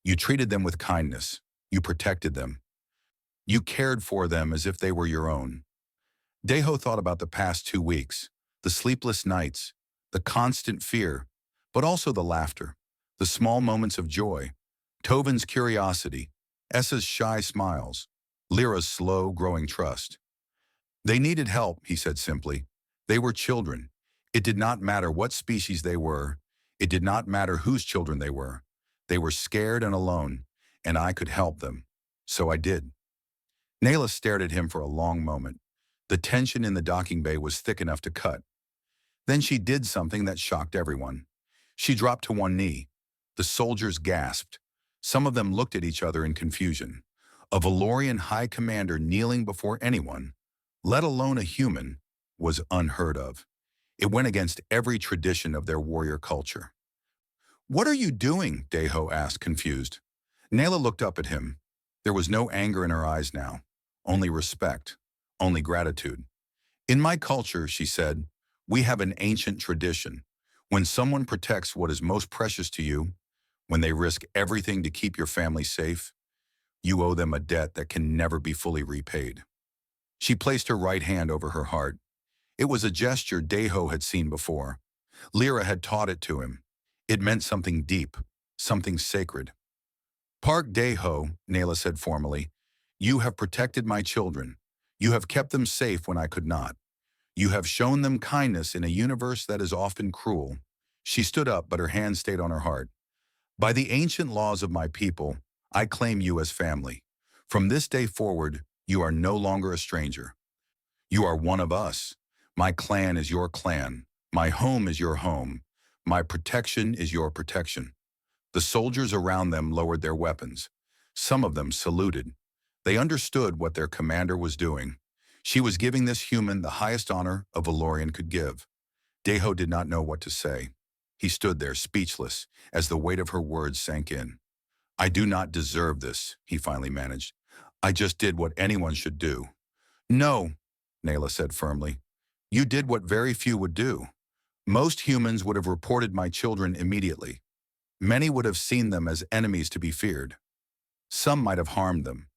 you treated them with kindness. You protected them. You cared for them as if they were your own." Dae-ho thought about the past 2 weeks, the sleepless nights, the constant fear, but also the laughter, the small moments of joy, Tovin's curiosity, Essa's shy smiles, Lyra's slow, growing trust. "They needed help," he said simply. "They were children. It did not matter what species they were. It did not matter whose children they were. They were scared and alone, and I could help them. So I did." Nayla stared at him for a long moment. The tension in the docking bay was thick enough to cut. Then she did something that shocked everyone. She dropped to one knee. The soldiers gasped. Some of them looked at each other in confusion. A Valorian high commander kneeling before anyone, let alone a human, was unheard of. It went against every tradition of their warrior culture. "What are you doing?" Dae-ho asked, confused. Nayla looked up at him. There was no anger in her eyes now, only respect, only gratitude. "In my culture," she said, "we have an ancient tradition. When someone protects what is most precious to you, when they risk everything to keep your family safe, you owe them a debt that can never be fully repaid." She placed her right hand over her heart. It was a gesture Dae-ho had seen before. Lyra had taught it to him. It meant something deep, something sacred. "Park Dae-ho," Nayla said formally, "you have protected my children. You have kept them safe when I could not. You have shown them kindness in a universe that is often cruel." She stood up, but her hand stayed on her heart. "By the ancient laws of my people, I claim you as family. From this day forward, you are no longer a stranger. You are one of us. My clan is your clan. My home is your home. My protection is your protection." The soldiers around them lowered their weapons. Some of them saluted. They understood what their commander was doing. She was giving this human the highest honor a Valorian could give. Deho did not know what to say. He stood there, speechless, as the weight of her words sank in. I do not deserve this, he finally managed. I just did what anyone should do. No, Nayla said firmly. You did what very few would do. Most humans would have reported my children immediately. Many would have seen them as enemies to be feared. Some might have harmed them.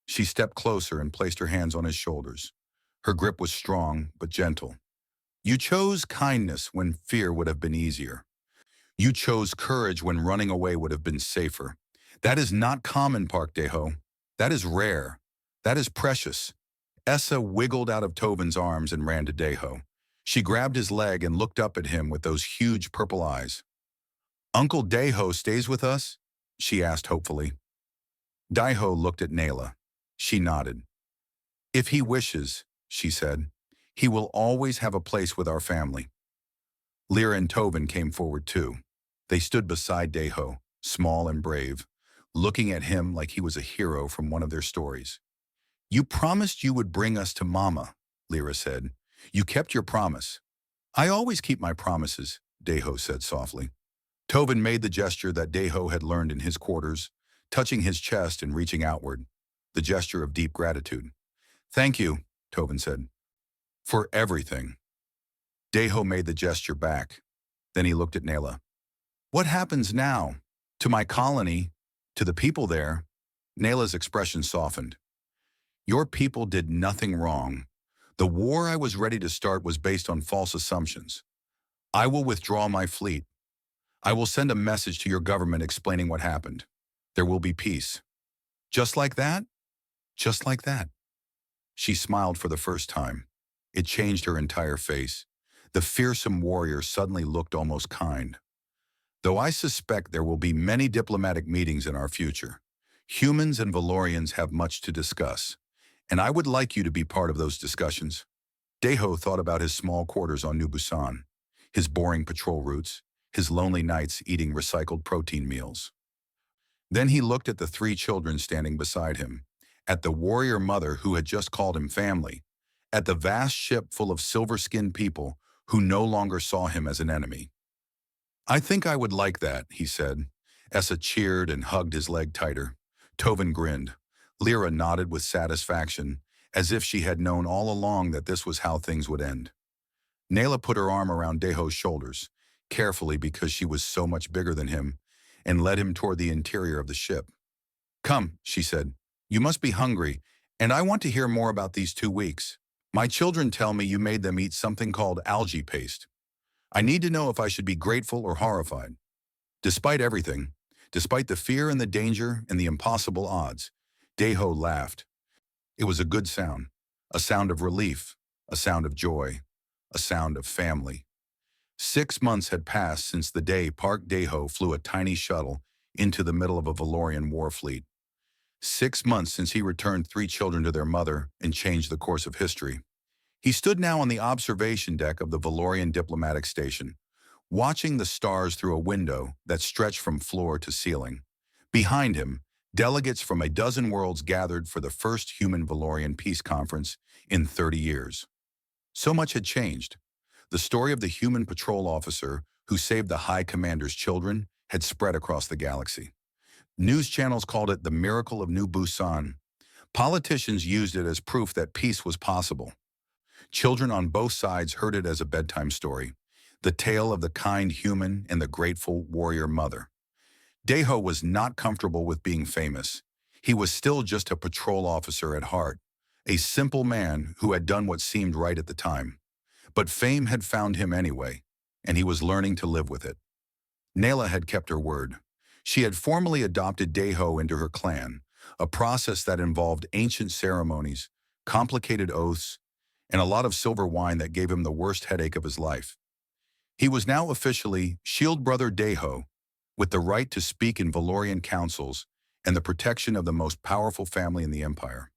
She stepped closer and placed her hands on his shoulders. Her grip was strong, but gentle. You chose kindness when fear would have been easier. You chose courage when running away would have been safer. That is not common, Park Deho. That is rare. That is precious. Essa wiggled out of Tobin's arms and ran to Deho. She grabbed his leg and looked up at him with those huge purple eyes. Uncle Deho stays with us? She asked hopefully. Deho looked at Nayla. She nodded. If he wishes, she said, he will always have a place with our family. Lyra and Tobin came forward too. They stood beside Deho, small and brave, looking at him like he was a hero from one of their stories. You promised you would bring us to Mama, Lyra said. You kept your promise. I always keep my promises, Deho said softly. Tobin made the gesture that Deho had learned in his quarters, touching his chest and reaching outward, the gesture of deep gratitude. Thank you, Tobin said, for everything. Deho made the gesture back. Then he looked at Nayla. What happens now? To my colony? To the people there? Nayla's expression softened. Your people did nothing wrong. The war I was ready to start was based on false assumptions. I will withdraw my fleet. I will send a message to your government explaining what happened. There will be peace. Just like that? Just like that. She smiled for the first time. It changed her entire face. The fearsome warrior suddenly looked almost kind. Though I suspect there will be many diplomatic meetings in our future, humans and Valorians have much to discuss, and I would like you to be part of those discussions. Deho thought about his small quarters on New Busan, his boring patrol routes, his lonely nights eating recycled protein meals. Then he looked at the three children standing beside him, at the warrior mother who had just called him family, at the vast ship full of silver-skinned people who no longer saw him as an enemy. I think I would like that, he said. Essa cheered and hugged his leg tighter. Tobin grinned. Lyra nodded with satisfaction, as if she had known all along that this was how things would end. Nayla put her arm around Deho's shoulders, carefully because she was so much bigger than him, and led him toward the interior of the ship. Come, she said. You must be hungry, and I want to hear more about these 2 weeks. My children tell me you made them eat something called algae paste. I need to know if I should be grateful or horrified. Despite everything, despite the fear and the danger and the impossible odds, Deho laughed. It was a good sound, a sound of relief, a sound of joy, a sound of family. 6 months had passed since the day Park Deho flew a tiny shuttle into the middle of a Valorian war fleet. 6 months since he returned 3 children to their mother and changed the course of history. He stood now on the observation deck of the Valorian diplomatic station, watching the stars through a window that stretched from floor to ceiling. Behind him, delegates from a dozen worlds gathered for the first human Valorian peace conference in 30 years. So much had changed. The story of the human patrol officer who saved the High Commander's children had spread across the galaxy. News channels called it the miracle of New Busan. Politicians used it as proof that peace was possible. Children on both sides heard it as a bedtime story, the tale of the kind human and the grateful warrior mother. Deho was not comfortable with being famous. He was still just a patrol officer at heart, a simple man who had done what seemed right at the time. But fame had found him anyway, and he was learning to live with it. Nayla had kept her word. She had formally adopted Deho into her clan, a process that involved ancient ceremonies, complicated oaths, and a lot of silver wine that gave him the worst headache of his life. He was now officially Shield Brother Deho, with the right to speak in Valorian councils and the protection of the most powerful family in the Empire.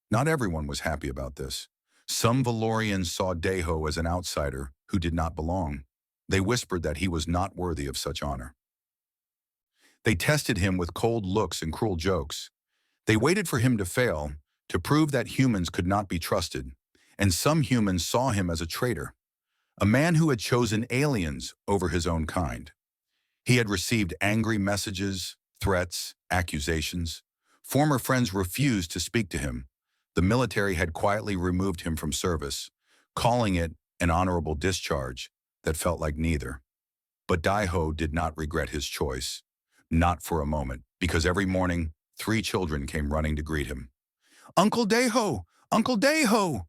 Not everyone was happy about this. Some Valorians saw Deho as an outsider who did not belong. They whispered that he was not worthy of such honor. They tested him with cold looks and cruel jokes. They waited for him to fail, to prove that humans could not be trusted, and some humans saw him as a traitor, a man who had chosen aliens over his own kind. He had received angry messages, threats, accusations. Former friends refused to speak to him. The military had quietly removed him from service, calling it an honorable discharge that felt like neither. But Daiho did not regret his choice. Not for a moment, because every morning, 3 children came running to greet him. "Uncle Daiho! Uncle Daiho!"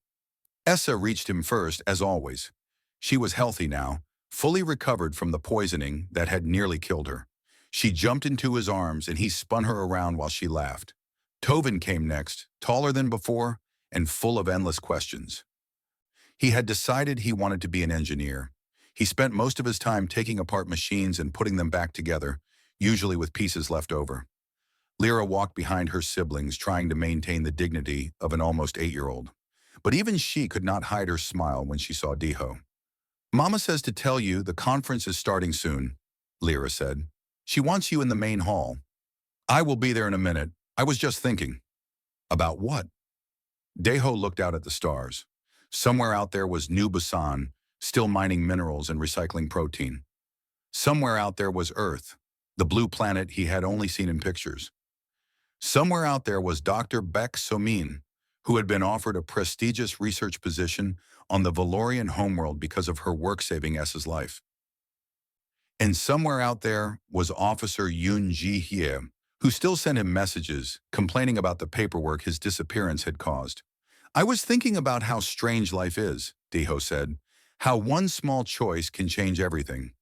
Essa reached him first, as always. She was healthy now, fully recovered from the poisoning that had nearly killed her. She jumped into his arms and he spun her around while she laughed. Tovin came next, taller than before and full of endless questions. He had decided he wanted to be an engineer. He spent most of his time taking apart machines and putting them back together, usually with pieces left over. Lyra walked behind her siblings, trying to maintain the dignity of an almost 8-year-old. But even she could not hide her smile when she saw Daiho. "Mama says to tell you the conference is starting soon," Lyra said. "She wants you in the main hall." "I will be there in a minute. I was just thinking." "About what?" Daiho looked out at the stars. Somewhere out there was New Busan, still mining minerals and recycling protein. Somewhere out there was Earth, the blue planet he had only seen in pictures. Somewhere out there was Dr. Baek Somin, who had been offered a prestigious research position on the Valorian homeworld because of her work saving S's life. And somewhere out there was Officer Yoon Ji-hye, who still sent him messages complaining about the paperwork his disappearance had caused. "I was thinking about how strange life is," Daiho said. "How one small choice can change everything."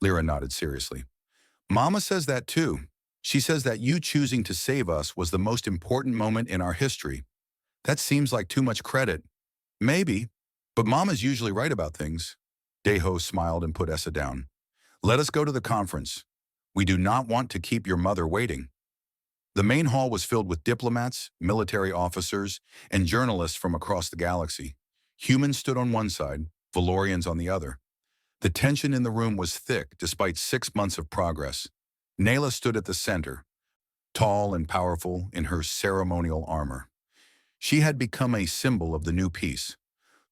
Lyra nodded seriously. "Mama says that too. She says that you choosing to save us was the most important moment in our history." "That seems like too much credit." "Maybe, but Mama's usually right about things." Daiho smiled and put Essa down. "Let us go to the conference. We do not want to keep your mother waiting." The main hall was filled with diplomats, military officers, and journalists from across the galaxy. Humans stood on one side, Valorians on the other. The tension in the room was thick despite 6 months of progress. Nayla stood at the center, tall and powerful in her ceremonial armor. She had become a symbol of the new peace,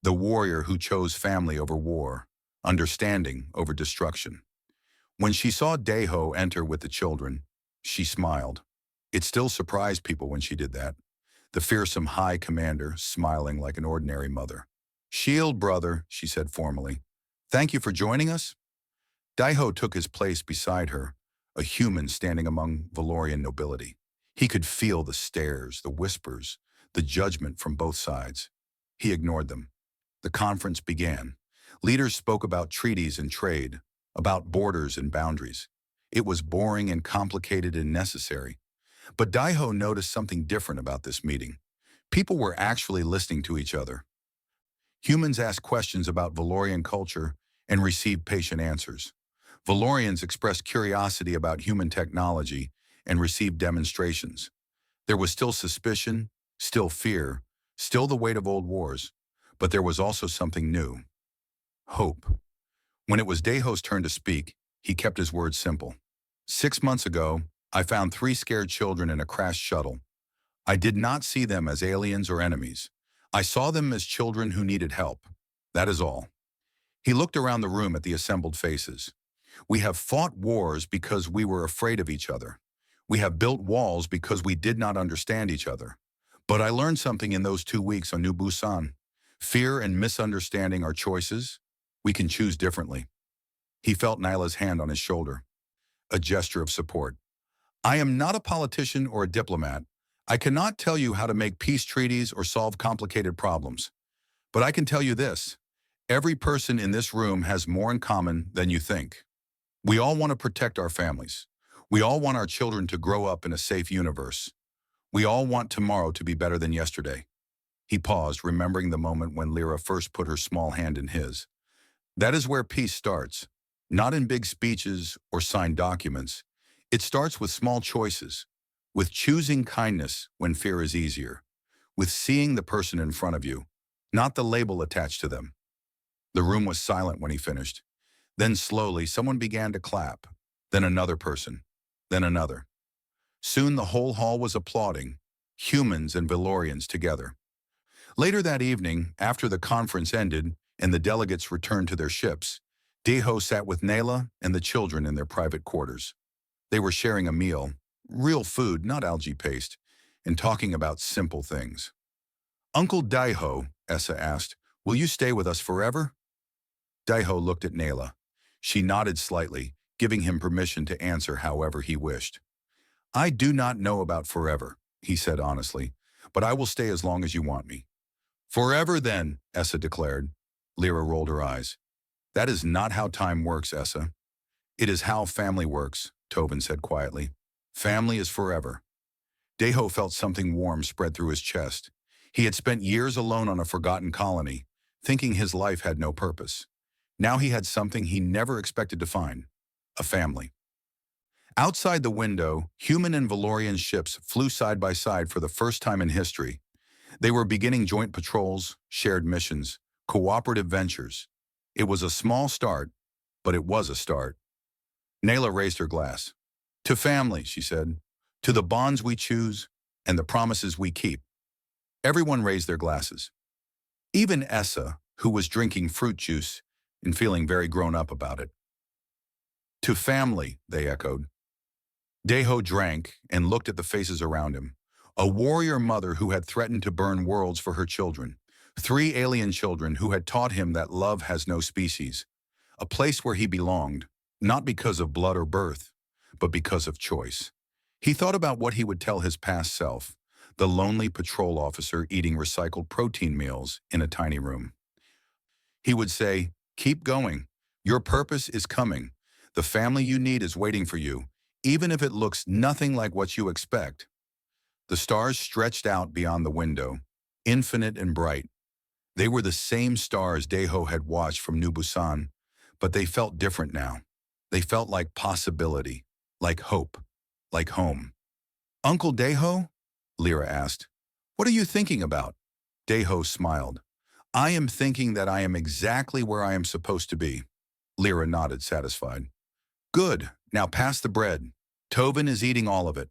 the warrior who chose family over war, understanding over destruction. When she saw Daiho enter with the children, she smiled. It still surprised people when she did that. The fearsome high commander smiling like an ordinary mother. "Shield, brother," she said formally. "Thank you for joining us." Daiho took his place beside her, a human standing among Valorian nobility. He could feel the stares, the whispers, the judgment from both sides. He ignored them. The conference began. Leaders spoke about treaties and trade, about borders and boundaries. It was boring and complicated and necessary. But Daiho noticed something different about this meeting. People were actually listening to each other. Humans asked questions about Valorian culture and received patient answers. Valorians expressed curiosity about human technology and received demonstrations. There was still suspicion, still fear, still the weight of old wars, but there was also something new. Hope. When it was Daiho's turn to speak, he kept his words simple. 6 months ago, I found 3 scared children in a crashed shuttle. I did not see them as aliens or enemies. I saw them as children who needed help. That is all. He looked around the room at the assembled faces. We have fought wars because we were afraid of each other. We have built walls because we did not understand each other. But I learned something in those 2 weeks on New Busan. Fear and misunderstanding are choices. We can choose differently. He felt Nyla's hand on his shoulder, a gesture of support. I am not a politician or a diplomat. I cannot tell you how to make peace treaties or solve complicated problems. But I can tell you this. Every person in this room has more in common than you think. We all want to protect our families. We all want our children to grow up in a safe universe. We all want tomorrow to be better than yesterday. He paused, remembering the moment when Lyra first put her small hand in his. That is where peace starts, not in big speeches or signed documents. It starts with small choices, with choosing kindness when fear is easier, with seeing the person in front of you, not the label attached to them. The room was silent when he finished. Then slowly, someone began to clap, then another person. then another. Soon the whole hall was applauding, humans and Valorians together. Later that evening, after the conference ended and the delegates returned to their ships, Deho sat with Nayla and the children in their private quarters. They were sharing a meal, real food, not algae paste, and talking about simple things. "Uncle Daiho," Essa asked, "will you stay with us forever?" Daiho looked at Nayla. She nodded slightly, giving him permission to answer however he wished. "I do not know about forever," he said honestly, "but I will stay as long as you want me." "Forever then," Essa declared. Lyra rolled her eyes. "That is not how time works, Essa. It is how family works," Tobin said quietly. "Family is forever." Deho felt something warm spread through his chest. He had spent years alone on a forgotten colony, thinking his life had no purpose. Now he had something he never expected to find: a family. Outside the window, human and Valorian ships flew side by side for the first time in history. They were beginning joint patrols, shared missions, cooperative ventures. It was a small start, but it was a start. Nayla raised her glass. "To family," she said. "To the bonds we choose and the promises we keep." Everyone raised their glasses. Even Essa, who was drinking fruit juice and feeling very grown up about it. "To family," they echoed. Deho drank and looked at the faces around him. A warrior mother who had threatened to burn worlds for her children. 3 alien children who had taught him that love has no species. A place where he belonged, not because of blood or birth, but because of choice. He thought about what he would tell his past self, the lonely patrol officer eating recycled protein meals in a tiny room. He would say, "Keep going. Your purpose is coming. The family you need is waiting for you, even if it looks nothing like what you expect." The stars stretched out beyond the window, infinite and bright. They were the same stars Deho had watched from New Busan, but they felt different now. They felt like possibility, like hope, like home. "Uncle Deho?" Lyra asked. "What are you thinking about?" Deho smiled. "I am thinking that I am exactly where I am supposed to be." Lyra nodded, satisfied. "Good. Now pass the bread. Tobin is eating all of it."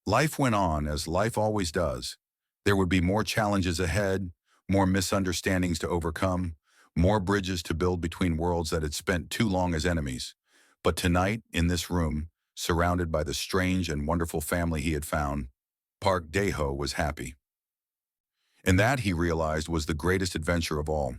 Life went on, as life always does. There would be more challenges ahead, more misunderstandings to overcome, more bridges to build between worlds that had spent too long as enemies. But tonight, in this room, surrounded by the strange and wonderful family he had found, Park Deho was happy. And that, he realized, was the greatest adventure of all.